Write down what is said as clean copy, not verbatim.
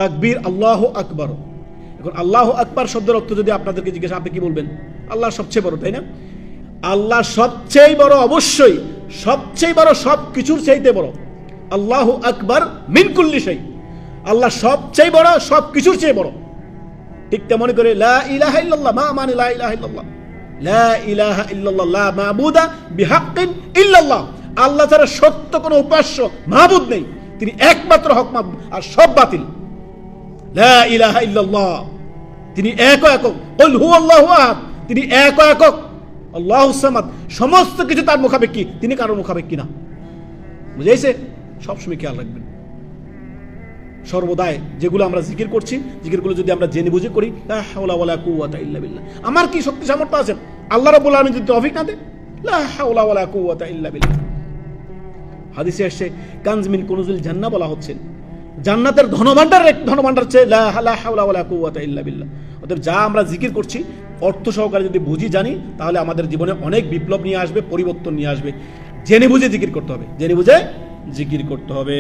তাকবীর আল্লাহু আকবার। এখন আল্লাহু আকবার শব্দের অর্থ যদি আপনাদেরকে জিজ্ঞাসা, আপনি কি বলবেন? আল্লাহ সবচেয়ে বড়, তাই না? আল্লাহ সবচেয়ে বড়, অবশ্যই সবচেয়ে বড়, সব কিছুর চাইতে বড়। আল্লাহু আকবার মিন কুল্লি শাই, আল্লাহ সবচেয়ে বড়, সব কিছুর চেয়ে বড়। ঠিক তেমনি করে লা ইলাহা ইল্লাল্লাহ, মা মানে লা ইলাহা ইল্লাল্লাহ, লা ইলাহা ইল্লাল্লাহ, লা মাবুদা বিহাক্কিন ইল্লাল্লাহ, আল্লাহ ছাড়া সত্য কোনো উপাস্য মাবুদ নেই, তিনি একমাত্র হক মাবুদ, আর সব বাতিল। লা ইলাহা ইল্লাল্লাহ, তিনি এক একক। কুল হুয়াল্লাহু আহাদ, তিনি এক একক। আল্লাহুস সামাদ, সমস্ত কিছু তার মুখাপেক্ষী, তিনি কারোর মুখাপেক্ষী না। বুঝাইছে? সবসময় খেয়াল রাখবেন। সর্বদাই যেগুলো আমরা জিকির করছি, জিকিরগুলো যদি আমরা জেনে বুঝে করি, লা হাওলা ওয়ালা কুওয়াতা ইল্লা বিল্লাহ, আমার কি শক্তি সামর্থ্য আছে? আল্লাহ রাব্বুল আলামিন যদি তৌফিক না দেন, লা হাওলা ওয়ালা কুওয়াতা ইল্লা বিল্লাহ। হাদিসে আসছে কানজ মিন কুনুজিল জান্নাহ, বলা হচ্ছে জান্নাতের ধনভাণ্ডার চেয়ে লা হাওলা ওয়ালা কুওয়াতা ইল্লা বিল্লাহ। অতএব যা আমরা জিকির করছি অর্থ সহকারে যদি বুঝি জানি, তাহলে আমাদের জীবনে অনেক বিপ্লব নিয়ে আসবে, পরিবর্তন নিয়ে আসবে। জেনে বুঝে জিকির করতে হবে, জেনে বুঝে জিকির করতে হবে।